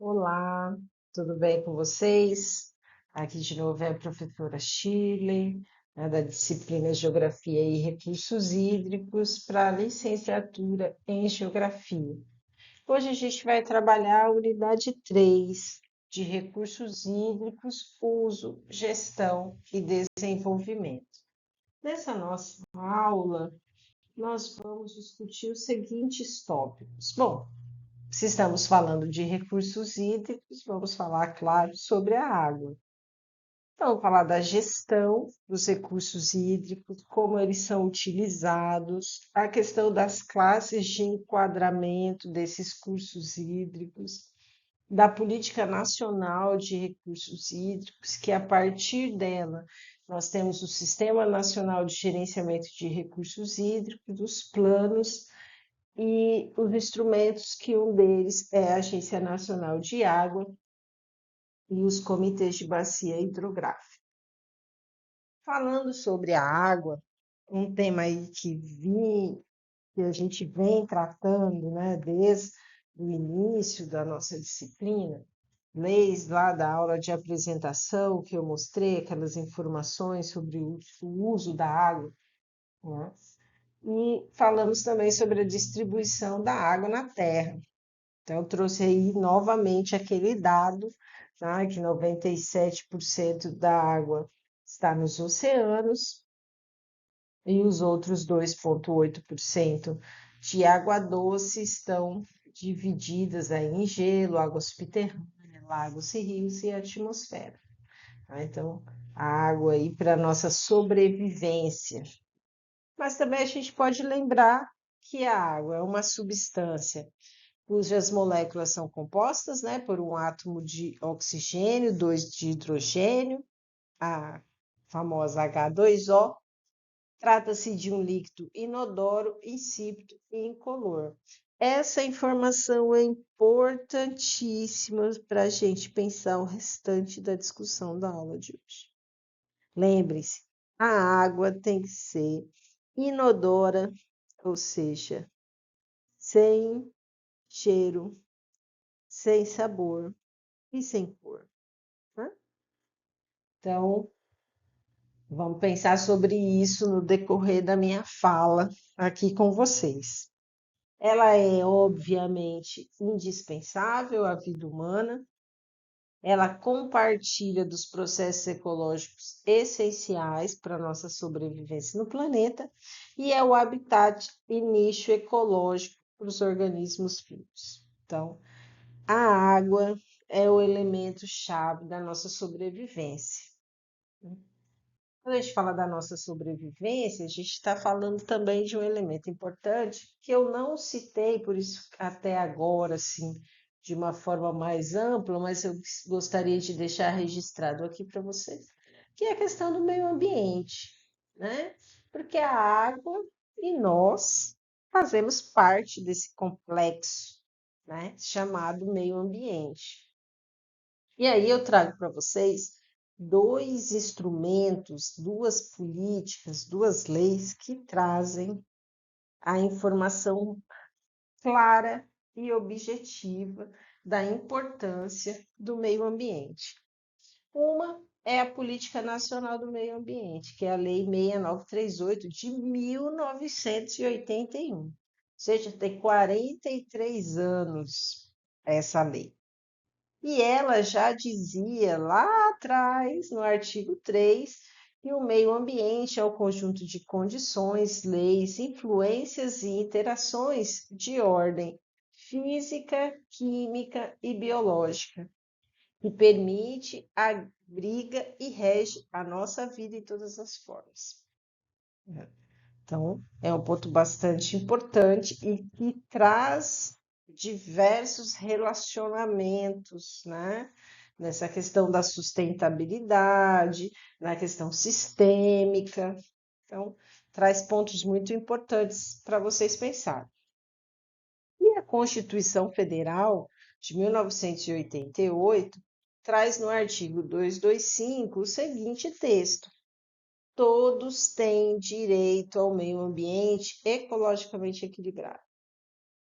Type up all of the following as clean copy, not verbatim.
Olá, tudo bem com vocês? Aqui de novo é a professora Shirley, da disciplina Geografia e Recursos Hídricos para a licenciatura em Geografia. Hoje a gente vai trabalhar a unidade 3 de Recursos Hídricos, Uso, Gestão e Desenvolvimento. Nessa nossa aula, nós vamos discutir os seguintes tópicos. Bom, se estamos falando de recursos hídricos, vamos falar, claro, sobre a água. Então, vamos falar da gestão dos recursos hídricos, como eles são utilizados, a questão das classes de enquadramento desses cursos hídricos, da política nacional de recursos hídricos, que a partir dela nós temos o Sistema Nacional de Gerenciamento de Recursos Hídricos, os planos e os instrumentos, que um deles é a Agência Nacional de Água e os comitês de bacia hidrográfica. Falando sobre a água, um tema aí que a gente vem tratando, né, desde o início da nossa disciplina, desde lá da aula de apresentação que eu mostrei aquelas informações sobre o uso da água, né? E falamos também sobre a distribuição da água na Terra. Então, eu trouxe aí novamente aquele dado, tá? Que 97% da água está nos oceanos e os outros 2,8% de água doce estão divididas aí em gelo, água subterrânea, lagos e rios e atmosfera. Tá? Então, a água aí para nossa sobrevivência. Mas também a gente pode lembrar que a água é uma substância cujas moléculas são compostas, né, por um átomo de oxigênio, dois de hidrogênio, a famosa H2O. Trata-se de um líquido inodoro, insípido e incolor. Essa informação é importantíssima para a gente pensar o restante da discussão da aula de hoje. Lembre-se, a água tem que ser inodora, ou seja, sem cheiro, sem sabor e sem cor, né? Então, vamos pensar sobre isso no decorrer da minha fala aqui com vocês. Ela é, obviamente, indispensável à vida humana, ela compartilha dos processos ecológicos essenciais para a nossa sobrevivência no planeta e é o habitat e nicho ecológico para os organismos vivos. Então, a água é o elemento-chave da nossa sobrevivência. Quando a gente fala da nossa sobrevivência, a gente está falando também de um elemento importante que eu não citei, por isso até agora, assim, de uma forma mais ampla, mas eu gostaria de deixar registrado aqui para vocês, que é a questão do meio ambiente, né? Porque a água e nós fazemos parte desse complexo, né, chamado meio ambiente. E aí eu trago para vocês dois instrumentos, duas políticas, duas leis que trazem a informação clara e objetiva da importância do meio ambiente. Uma é a Política Nacional do Meio Ambiente, que é a Lei 6938 de 1981. Ou seja, tem 43 anos essa lei. E ela já dizia lá atrás, no artigo 3, que o meio ambiente é o conjunto de condições, leis, influências e interações de ordem física, química e biológica, que permite, abriga e rege a nossa vida em todas as formas. Então, é um ponto bastante importante e que traz diversos relacionamentos, né? Nessa questão da sustentabilidade, na questão sistêmica. Então, traz pontos muito importantes para vocês pensarem. E a Constituição Federal de 1988 traz no artigo 225 o seguinte texto: todos têm direito ao meio ambiente ecologicamente equilibrado.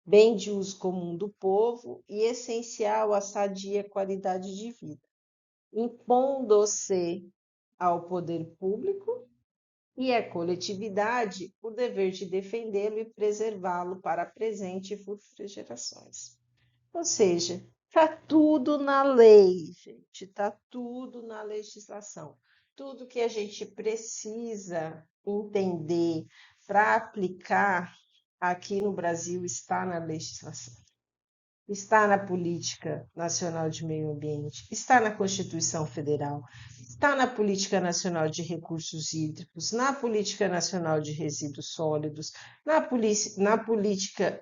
bem de uso comum do povo e essencial à sadia qualidade de vida, impondo-se ao poder público e à coletividade o dever de defendê-lo e preservá-lo para presente e futuras gerações. Ou seja, está tudo na lei, gente, está tudo na legislação. Tudo que a gente precisa entender para aplicar aqui no Brasil está na legislação. Está na Política Nacional de Meio Ambiente, está na Constituição Federal, está na Política Nacional de Recursos Hídricos, na Política Nacional de Resíduos Sólidos, na Política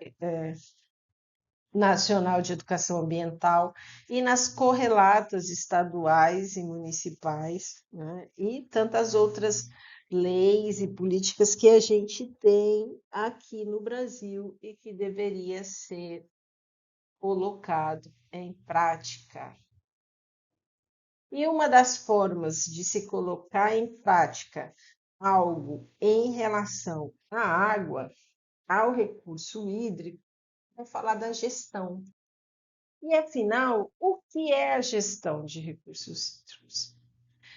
Nacional de Educação Ambiental e nas correlatas estaduais e municipais, né? E tantas outras leis e políticas que a gente tem aqui no Brasil e que deveria ser colocado em prática. E uma das formas de se colocar em prática algo em relação à água, ao recurso hídrico, é falar da gestão. E afinal, o que é a gestão de recursos hídricos?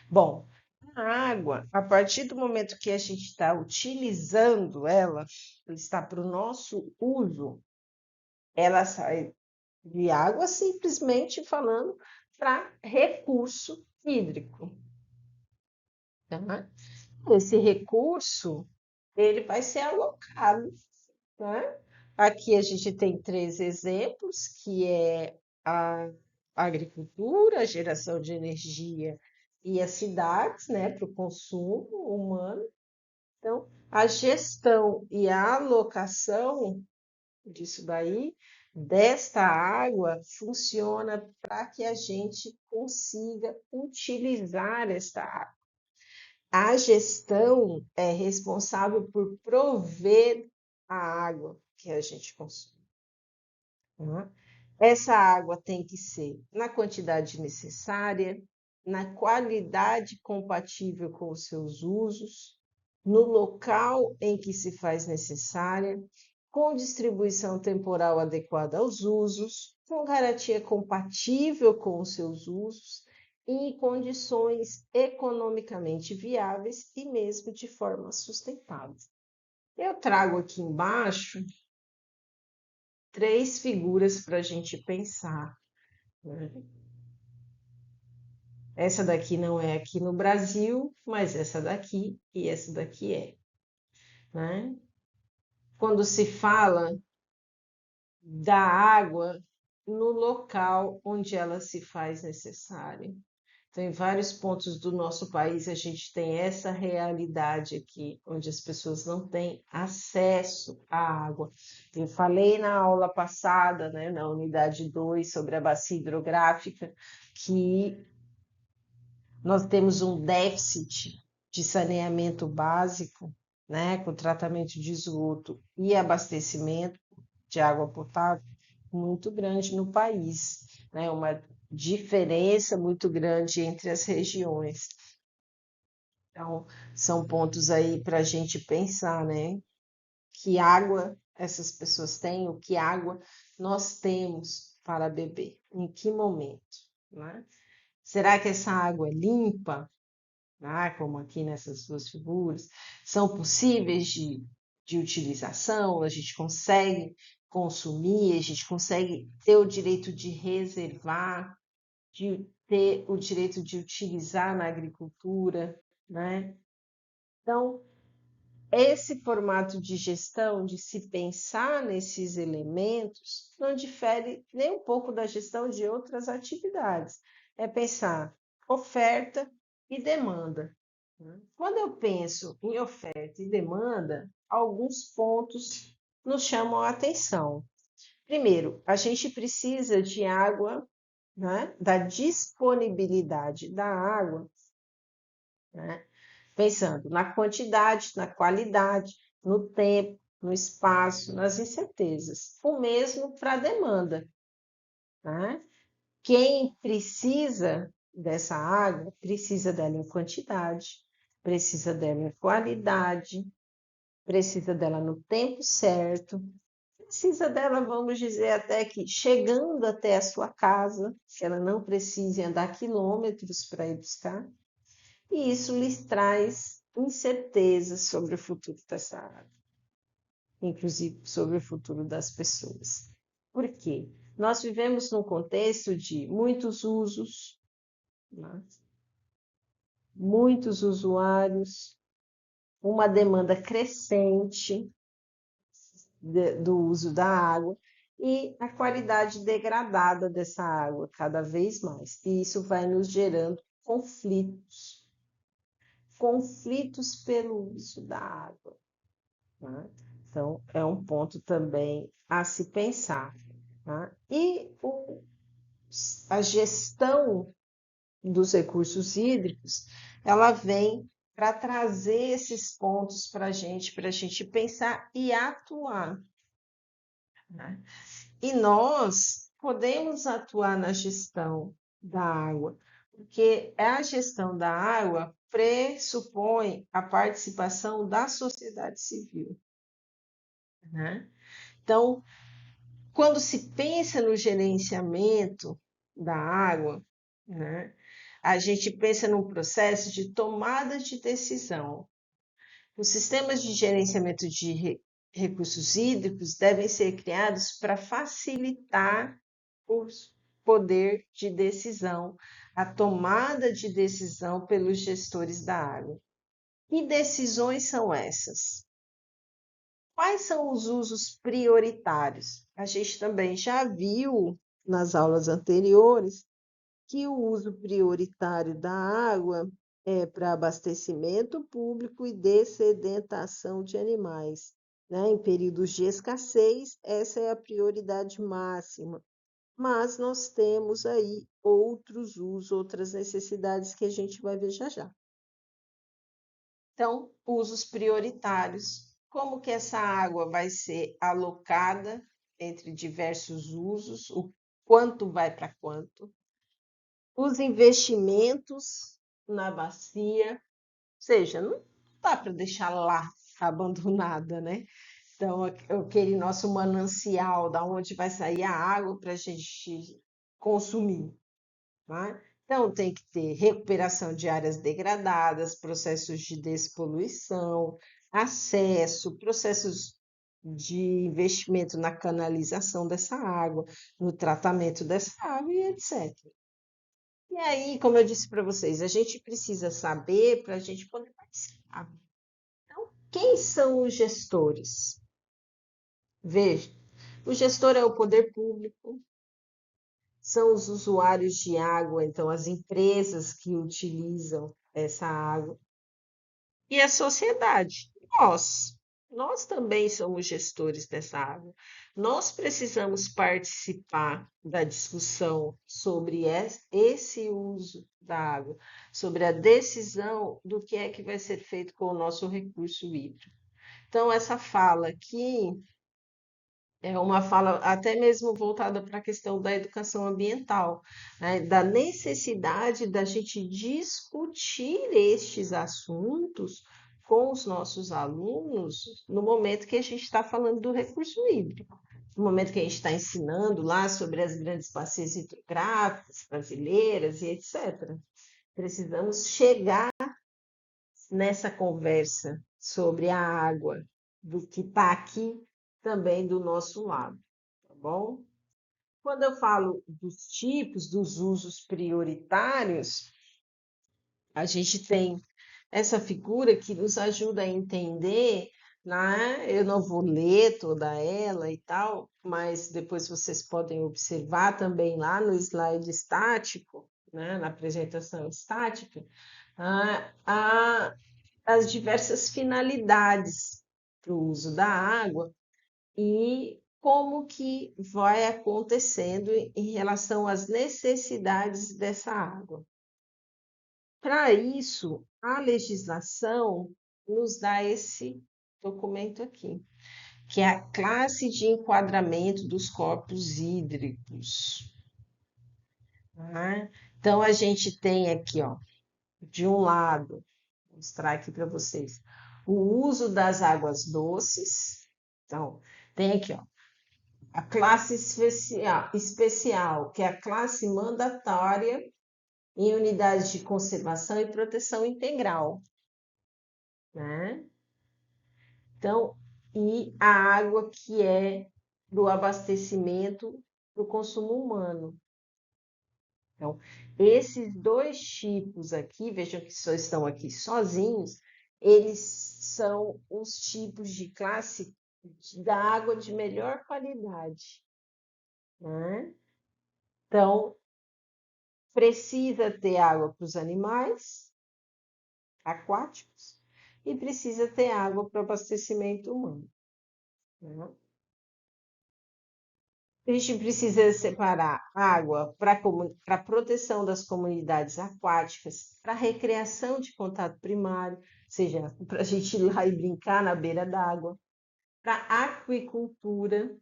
Bom, a água, a partir do momento que a gente está utilizando ela, está para o nosso uso, ela sai de água simplesmente falando para recurso hídrico. Tá? Esse recurso ele vai ser alocado. Né? Aqui a gente tem 3 exemplos, que é a agricultura, a geração de energia e as cidades, né, para o consumo humano. Então, a gestão e a alocação disso daí, desta água, funciona para que a gente consiga utilizar esta água. A gestão é responsável por prover a água que a gente consome. Né? Essa água tem que ser na quantidade necessária, na qualidade compatível com os seus usos, no local em que se faz necessária, com distribuição temporal adequada aos usos, com garantia compatível com os seus usos e em condições economicamente viáveis e mesmo de forma sustentável. Eu trago aqui embaixo 3 figuras para a gente pensar. Né? Essa daqui não é aqui no Brasil, mas essa daqui e essa daqui é. Né? Quando se fala da água no local onde ela se faz necessária. Então, em vários pontos do nosso país, a gente tem essa realidade aqui, onde as pessoas não têm acesso à água. Eu falei na aula passada, né, na unidade 2, sobre a bacia hidrográfica, que nós temos um déficit de saneamento básico, né, com tratamento de esgoto e abastecimento de água potável muito grande no país, né? Uma diferença muito grande entre as regiões. Então, são pontos aí para a gente pensar, né? Que água essas pessoas têm, o que água nós temos para beber, em que momento, né? Será que essa água é limpa? Como aqui nessas duas figuras, são possíveis de utilização, a gente consegue consumir, a gente consegue ter o direito de reservar, de ter o direito de utilizar na agricultura, né? Então, esse formato de gestão, de se pensar nesses elementos, não difere nem um pouco da gestão de outras atividades. É pensar oferta e demanda. Quando eu penso em oferta e demanda, alguns pontos nos chamam a atenção. Primeiro, a gente precisa de água, né? Da disponibilidade da água, né? Pensando na quantidade, na qualidade, no tempo, no espaço, nas incertezas. O mesmo para a demanda. Né? Quem precisa dessa água, precisa dela em quantidade, precisa dela em qualidade, precisa dela no tempo certo, precisa dela, vamos dizer, até que chegando até a sua casa, que ela não precise andar quilômetros para ir buscar, e isso lhes traz incertezas sobre o futuro dessa água, inclusive sobre o futuro das pessoas. Por quê? Nós vivemos num contexto de muitos usos, né? Muitos usuários, uma demanda crescente do uso da água e a qualidade degradada dessa água cada vez mais. E isso vai nos gerando conflitos, conflitos pelo uso da água, né? Então, é um ponto também a se pensar, tá? E a gestão dos recursos hídricos, ela vem para trazer esses pontos para a gente pensar e atuar, né? E nós podemos atuar na gestão da água, porque a gestão da água pressupõe a participação da sociedade civil, né? Então, quando se pensa no gerenciamento da água, né, a gente pensa num processo de tomada de decisão. Os sistemas de gerenciamento de recursos hídricos devem ser criados para facilitar o poder de decisão, a tomada de decisão pelos gestores da água. Que decisões são essas? Quais são os usos prioritários? A gente também já viu nas aulas anteriores que o uso prioritário da água é para abastecimento público e dessedentação de animais, né? Em períodos de escassez, essa é a prioridade máxima. Mas nós temos aí outros usos, outras necessidades que a gente vai ver já já. Então, usos prioritários. Como que essa água vai ser alocada entre diversos usos? O quanto vai para quanto? Os investimentos na bacia, ou seja, não dá para deixar lá abandonada, né? Então, aquele nosso manancial, da onde vai sair a água para a gente consumir, tá? Então, tem que ter recuperação de áreas degradadas, processos de despoluição, acesso, processos de investimento na canalização dessa água, no tratamento dessa água e etc. E aí, como eu disse para vocês, a gente precisa saber para a gente poder participar. Então, quem são os gestores? Veja, o gestor é o poder público, são os usuários de água, então as empresas que utilizam essa água, e a sociedade, nós. Nós também somos gestores dessa água. Nós precisamos participar da discussão sobre esse uso da água, sobre a decisão do que é que vai ser feito com o nosso recurso hídrico. Então, essa fala aqui é uma fala até mesmo voltada para a questão da educação ambiental, né? Da necessidade da gente discutir estes assuntos com os nossos alunos no momento que a gente está falando do recurso hídrico, no momento que a gente está ensinando lá sobre as grandes bacias hidrográficas brasileiras e etc. Precisamos chegar nessa conversa sobre a água, do que está aqui também do nosso lado, tá bom? Quando eu falo dos tipos, dos usos prioritários, a gente tem essa figura que nos ajuda a entender, né? Eu não vou ler toda ela e tal, mas depois vocês podem observar também lá no slide estático, né? Na apresentação estática, as diversas finalidades para o uso da água e como que vai acontecendo em relação às necessidades dessa água. Para isso, a legislação nos dá esse documento aqui, que é a classe de enquadramento dos corpos hídricos. Tá? Então, a gente tem aqui, ó, de um lado, vou mostrar aqui para vocês, o uso das águas doces. Então, tem aqui, ó, a classe especial, que é a classe mandatória em unidades de conservação e proteção integral, né? Então, e a água que é do abastecimento para o consumo humano. Então, esses dois tipos aqui, vejam que só estão aqui sozinhos, eles são os tipos de classe da água de melhor qualidade, né? Então, precisa ter água para os animais aquáticos e precisa ter água para o abastecimento humano, né? A gente precisa separar água para proteção das comunidades aquáticas, para recreação de contato primário, ou seja, para a gente ir lá e brincar na beira d'água, para aquicultura,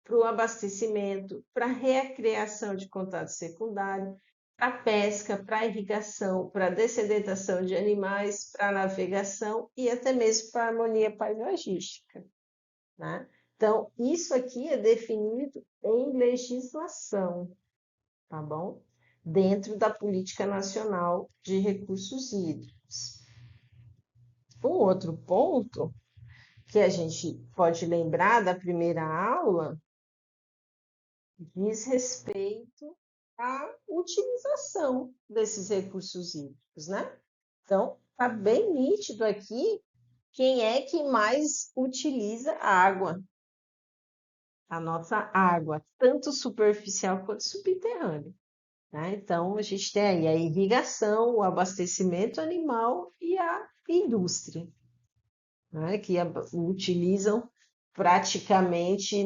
para o abastecimento, para recreação de contato secundário, para pesca, para irrigação, para dessedentação de animais, para navegação e até mesmo para harmonia paisagística, né? Então, isso aqui é definido em legislação, tá bom? Dentro da Política Nacional de Recursos Hídricos. Um outro ponto que a gente pode lembrar da primeira aula diz respeito à utilização desses recursos hídricos, né? Então, tá bem nítido aqui quem é que mais utiliza a água, a nossa água, tanto superficial quanto subterrânea, né? Então, a gente tem aí a irrigação, o abastecimento animal e a indústria, né? Que utilizam praticamente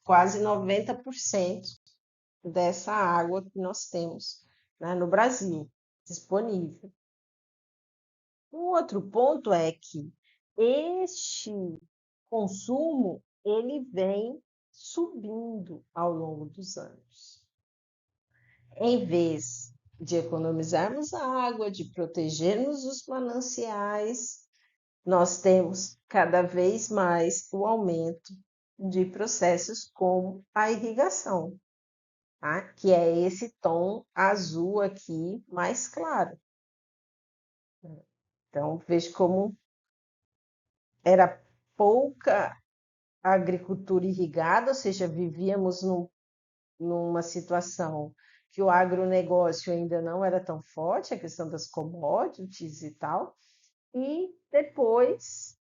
quase 90% dessa água que nós temos, né, no Brasil, disponível. Um outro ponto é que este consumo ele vem subindo ao longo dos anos. Em vez de economizarmos a água, de protegermos os mananciais, nós temos cada vez mais o aumento de processos como a irrigação, tá? Que é esse tom azul aqui mais claro. Então, veja como era pouca agricultura irrigada, ou seja, vivíamos numa situação que o agronegócio ainda não era tão forte, a questão das commodities e tal, e depois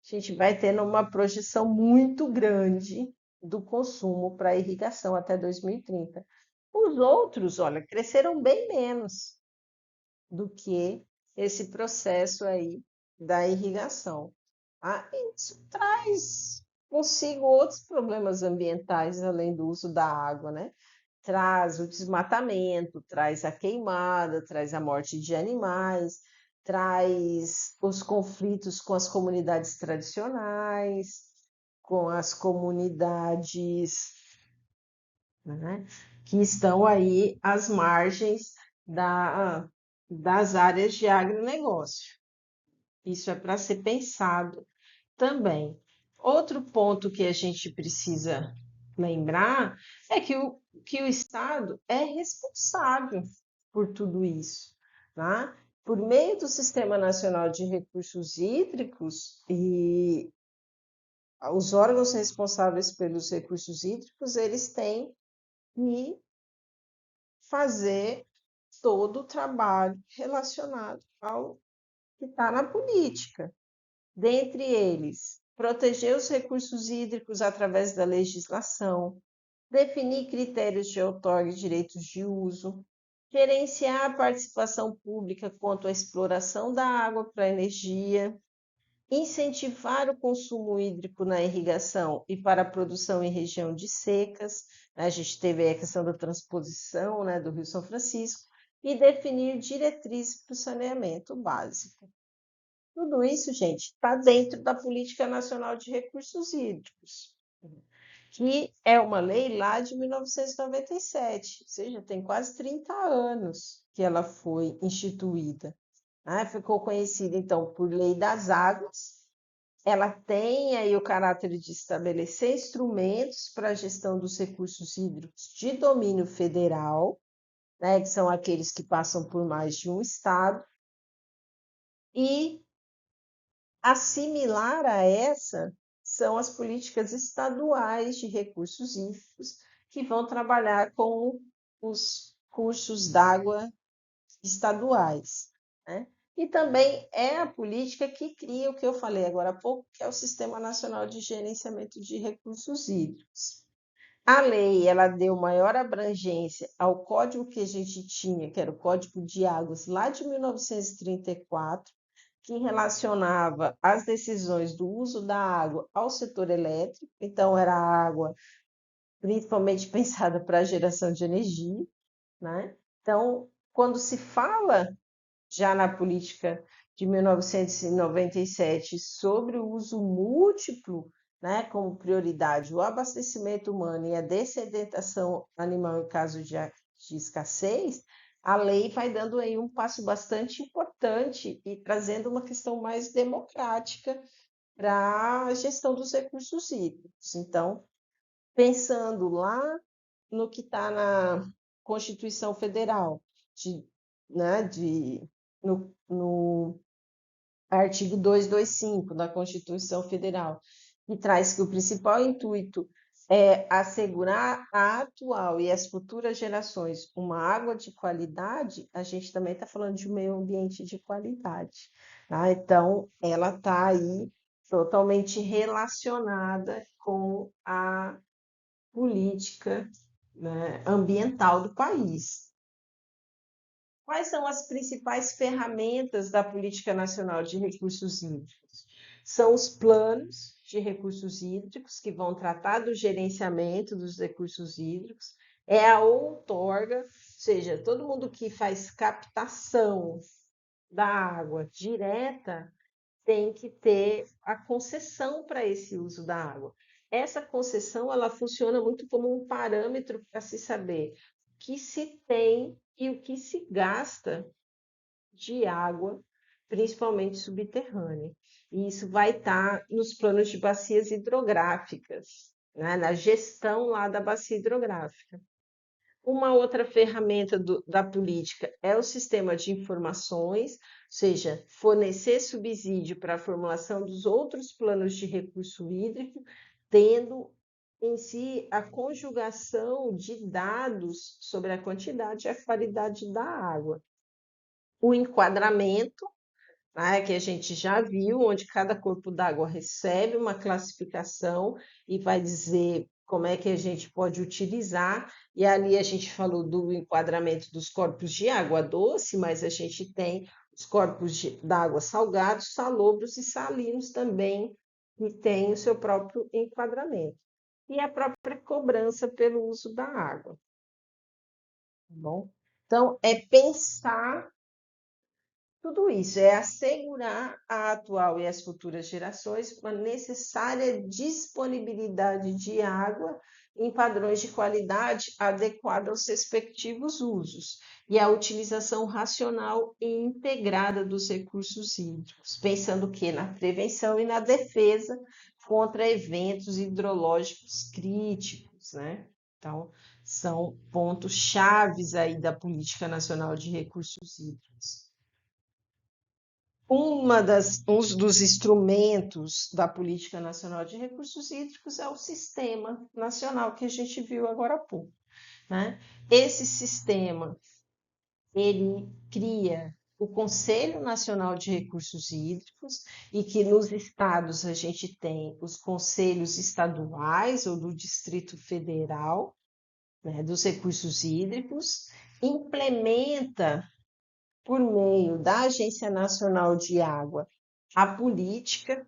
a gente vai tendo uma projeção muito grande do consumo para irrigação até 2030. Os outros, olha, cresceram bem menos do que esse processo aí da irrigação. E isso traz consigo outros problemas ambientais além do uso da água, né? Traz o desmatamento, traz a queimada, traz a morte de animais, traz os conflitos com as comunidades tradicionais, com as comunidades, né, que estão aí às margens das áreas de agronegócio. Isso é para ser pensado também. Outro ponto que a gente precisa lembrar é que o Estado é responsável por tudo isso, tá? Por meio do Sistema Nacional de Recursos Hídricos e os órgãos responsáveis pelos recursos hídricos, eles têm que fazer todo o trabalho relacionado ao que está na política. Dentre eles, proteger os recursos hídricos através da legislação, definir critérios de outorga e direitos de uso, gerenciar a participação pública quanto à exploração da água para energia, incentivar o consumo hídrico na irrigação e para a produção em região de secas. A gente teve a questão da transposição, né, do Rio São Francisco, e definir diretrizes para o saneamento básico. Tudo isso, gente, está dentro da Política Nacional de Recursos Hídricos, que é uma lei lá de 1997, ou seja, tem quase 30 anos que ela foi instituída. Ficou conhecida, então, por Lei das Águas, ela tem aí o caráter de estabelecer instrumentos para a gestão dos recursos hídricos de domínio federal, né, que são aqueles que passam por mais de um estado, e assimilar a essa são as políticas estaduais de recursos hídricos, que vão trabalhar com os cursos d'água estaduais, né? E também é a política que cria o que eu falei agora há pouco, que é o Sistema Nacional de Gerenciamento de Recursos Hídricos. A lei, ela deu maior abrangência ao código que a gente tinha, que era o Código de Águas, lá de 1934, que relacionava as decisões do uso da água ao setor elétrico, então era a água principalmente pensada para a geração de energia, né? Então, quando se fala já na política de 1997 sobre o uso múltiplo, né, como prioridade, o abastecimento humano e a dessedentação animal em caso de escassez, a lei vai dando aí um passo bastante importante e trazendo uma questão mais democrática para a gestão dos recursos hídricos. Então, pensando lá no que está na Constituição Federal, de, né, no artigo 225 da Constituição Federal, que traz que o principal intuito é assegurar a atual e as futuras gerações uma água de qualidade, a gente também está falando de um meio ambiente de qualidade. Tá? Então, ela está aí totalmente relacionada com a política, né, ambiental do país. Quais são as principais ferramentas da Política Nacional de Recursos Hídricos? São os planos de recursos hídricos, que vão tratar do gerenciamento dos recursos hídricos, é a outorga, ou seja, todo mundo que faz captação da água direta tem que ter a concessão para esse uso da água. Essa concessão, ela funciona muito como um parâmetro para se saber o que se tem e o que se gasta de água, principalmente subterrânea. E isso vai estar nos planos de bacias hidrográficas, né? Na gestão lá da bacia hidrográfica. Uma outra ferramenta da política é o sistema de informações, ou seja, fornecer subsídio para a formulação dos outros planos de recurso hídrico, tendo em si a conjugação de dados sobre a quantidade e a qualidade da água. O enquadramento, né, que a gente já viu, onde cada corpo d'água recebe uma classificação e vai dizer como é que a gente pode utilizar. E ali a gente falou do enquadramento dos corpos de água doce, mas a gente tem os corpos d'água salgados, salobros e salinos também, que têm o seu próprio enquadramento. E a própria cobrança pelo uso da água. Tá bom? Então, é pensar tudo isso é assegurar a atual e as futuras gerações uma necessária disponibilidade de água em padrões de qualidade adequados aos respectivos usos e a utilização racional e integrada dos recursos hídricos, pensando que na prevenção e na defesa contra eventos hidrológicos críticos, né? Então, são pontos chaves aí da Política Nacional de Recursos Hídricos. Um dos instrumentos da Política Nacional de Recursos Hídricos é o Sistema Nacional que a gente viu agora há pouco, né? Esse sistema, ele cria o Conselho Nacional de Recursos Hídricos e que nos estados a gente tem os conselhos estaduais ou do Distrito Federal, né, dos recursos hídricos, implementa por meio da Agência Nacional de Água, a política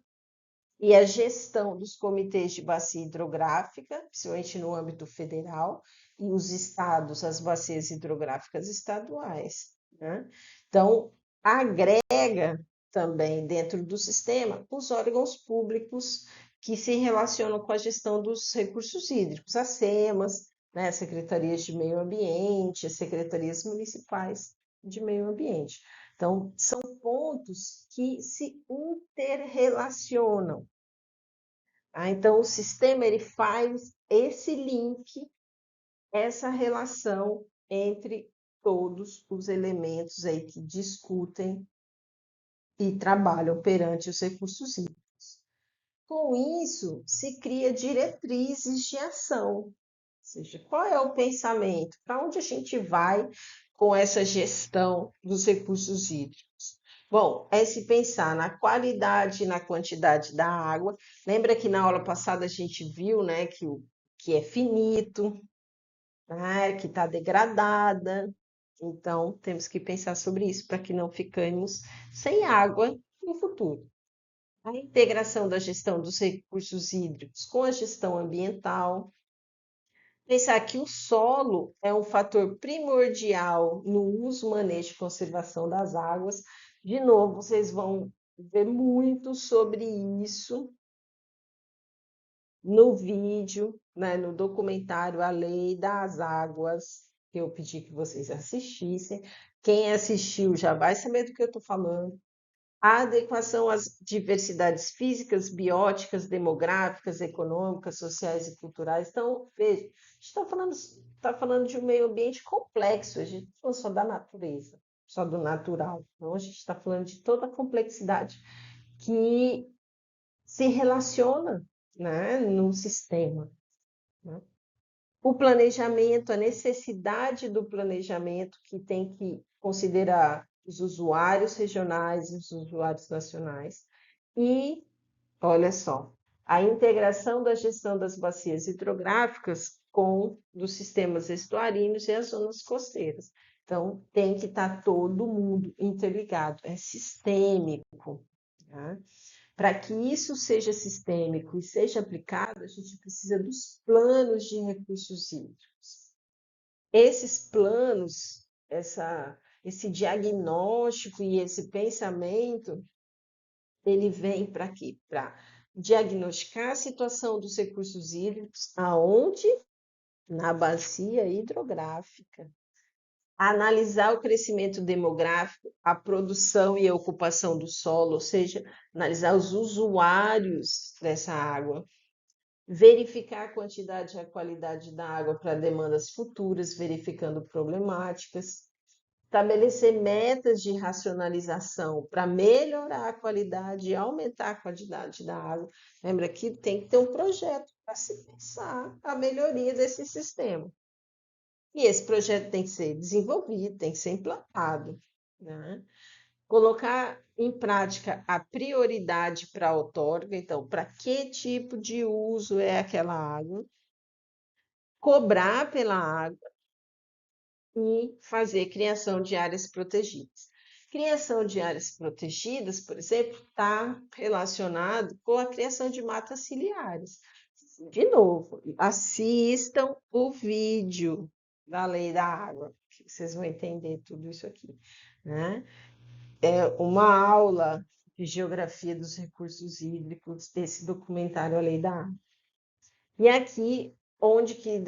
e a gestão dos comitês de bacia hidrográfica, principalmente no âmbito federal, e os estados, as bacias hidrográficas estaduais, né? Então, agrega também dentro do sistema os órgãos públicos que se relacionam com a gestão dos recursos hídricos, as SEMAS, né, as secretarias de meio ambiente, as secretarias municipais de meio ambiente. Então, são pontos que se interrelacionam. Então, o sistema ele faz esse link, essa relação entre todos os elementos aí que discutem e trabalham perante os recursos hídricos. Com isso, se cria diretrizes de ação, ou seja, qual é o pensamento? Para onde a gente vai com essa gestão dos recursos hídricos? Bom, é se pensar na qualidade e na quantidade da água. Lembra que na aula passada a gente viu, né, que é finito, né, que está degradada. Então, temos que pensar sobre isso para que não fiquemos sem água no futuro. A integração da gestão dos recursos hídricos com a gestão ambiental. Pensar que o solo é um fator primordial no uso, manejo e conservação das águas. De novo, vocês vão ver muito sobre isso no vídeo, né, no documentário A Lei das Águas, que eu pedi que vocês assistissem. Quem assistiu já vai saber do que eu estou falando. A adequação às diversidades físicas, bióticas, demográficas, econômicas, sociais e culturais. Então, veja, a gente tá falando de um meio ambiente complexo, a gente não fala só da natureza, só do natural. Então, a gente está falando de toda a complexidade que se relaciona, né, no sistema, né? O planejamento, a necessidade do planejamento que tem que considerar os usuários regionais e os usuários nacionais. E, olha só, a integração da gestão das bacias hidrográficas com dos sistemas estuarinos e as zonas costeiras. Então, tem que estar todo mundo interligado, é sistêmico, tá? Para que isso seja sistêmico e seja aplicado, a gente precisa dos planos de recursos hídricos. Esses planos, esse diagnóstico e esse pensamento, ele vem para quê? Para diagnosticar a situação dos recursos hídricos, aonde? Na bacia hidrográfica. Analisar o crescimento demográfico, a produção e a ocupação do solo, ou seja, analisar os usuários dessa água, verificar a quantidade e a qualidade da água para demandas futuras, verificando problemáticas, estabelecer metas de racionalização para melhorar a qualidade e aumentar a quantidade da água. Lembra que tem que ter um projeto para se pensar a melhoria desse sistema. E esse projeto tem que ser desenvolvido, tem que ser implantado, né? Colocar em prática a prioridade para a outorga, então, para que tipo de uso é aquela água, cobrar pela água e fazer criação de áreas protegidas. Criação de áreas protegidas, por exemplo, está relacionado com a criação de matas ciliares. De novo, assistam o vídeo da Lei da Água, que vocês vão entender tudo isso aqui, né? É uma aula de geografia dos recursos hídricos desse documentário A Lei da Água. E aqui onde que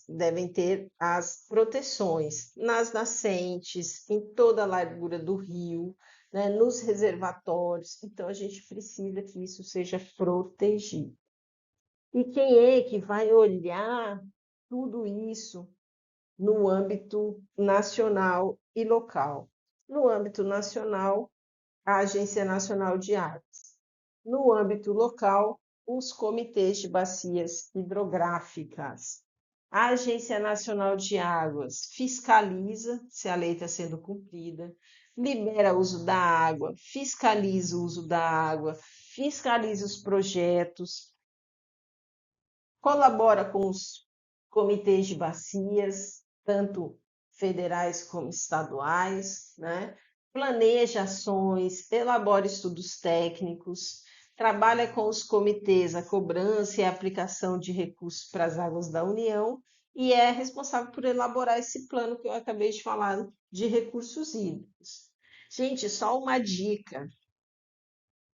devem ter as proteções nas nascentes, em toda a largura do rio, né, nos reservatórios. Então a gente precisa que isso seja protegido. E quem é que vai olhar tudo isso no âmbito nacional e local? No âmbito nacional, a Agência Nacional de Águas. No âmbito local, os comitês de bacias hidrográficas. A Agência Nacional de Águas fiscaliza se a lei está sendo cumprida, libera o uso da água, fiscaliza o uso da água, fiscaliza os projetos, colabora com os comitês de bacias, tanto federais como estaduais, né? Planeja ações, elabora estudos técnicos, trabalha com os comitês a cobrança e a aplicação de recursos para as águas da União e é responsável por elaborar esse plano que eu acabei de falar de recursos hídricos. Gente, só uma dica.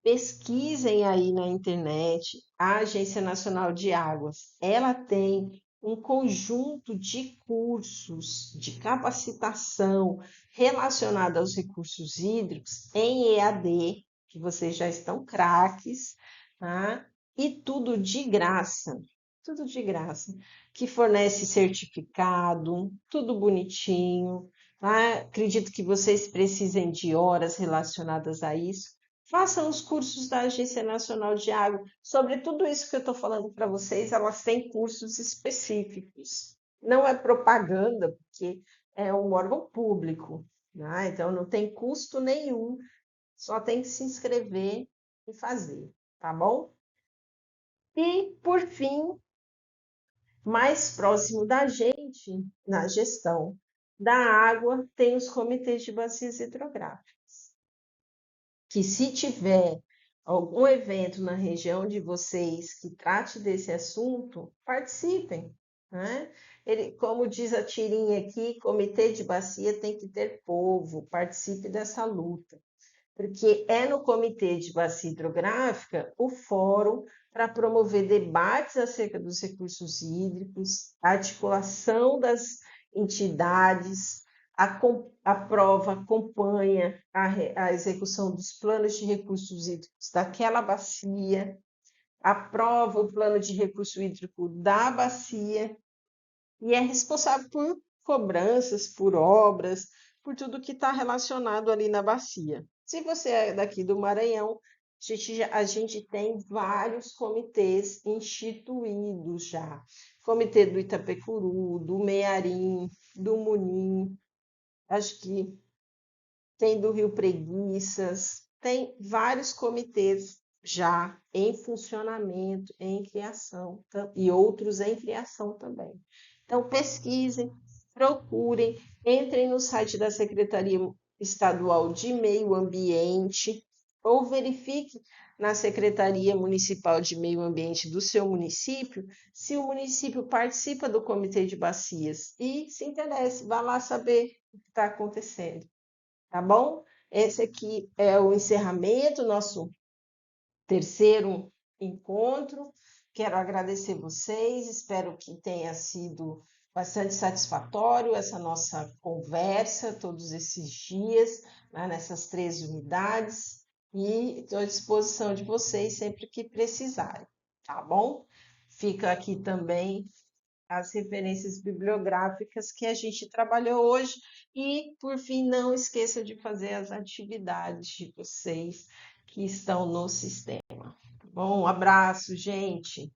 Pesquisem aí na internet a Agência Nacional de Águas. Ela tem um conjunto de cursos de capacitação relacionada aos recursos hídricos em EAD, que vocês já estão craques, tá? E tudo de graça, que fornece certificado, tudo bonitinho, tá? Acredito que vocês precisem de horas relacionadas a isso. Façam os cursos da Agência Nacional de Água. Sobre tudo isso que eu estou falando para vocês, elas têm cursos específicos. Não é propaganda, porque é um órgão público, né? Então não tem custo nenhum, só tem que se inscrever e fazer, tá bom? E, por fim, mais próximo da gente, na gestão da água, tem os comitês de bacias hidrográficas, que se tiver algum evento na região de vocês que trate desse assunto, participem, né? Ele, como diz a tirinha aqui, comitê de bacia tem que ter povo, participe dessa luta, porque é no Comitê de Bacia Hidrográfica o fórum para promover debates acerca dos recursos hídricos, a articulação das entidades, aprova, acompanha a execução dos planos de recursos hídricos daquela bacia, aprova o plano de recurso hídrico da bacia e é responsável por cobranças, por obras, por tudo que está relacionado ali na bacia. Se você é daqui do Maranhão, a gente tem vários comitês instituídos já. Comitê do Itapecuru, do Mearim, do Munim, acho que tem do Rio Preguiças, tem vários comitês já em funcionamento, em criação, e outros em criação também. Então, pesquisem, procurem, entrem no site da Secretaria Estadual de Meio Ambiente ou verifique na Secretaria Municipal de Meio Ambiente do seu município se o município participa do Comitê de Bacias e se interesse, vá lá saber o que está acontecendo, tá bom? Esse aqui é o encerramento, nosso terceiro encontro. Quero agradecer vocês, espero que tenha sido bastante satisfatório essa nossa conversa todos esses dias, né, nessas 3 unidades, e estou à disposição de vocês sempre que precisarem, tá bom? Fica aqui também as referências bibliográficas que a gente trabalhou hoje e, por fim, não esqueça de fazer as atividades de vocês que estão no sistema. Bom, um abraço, gente.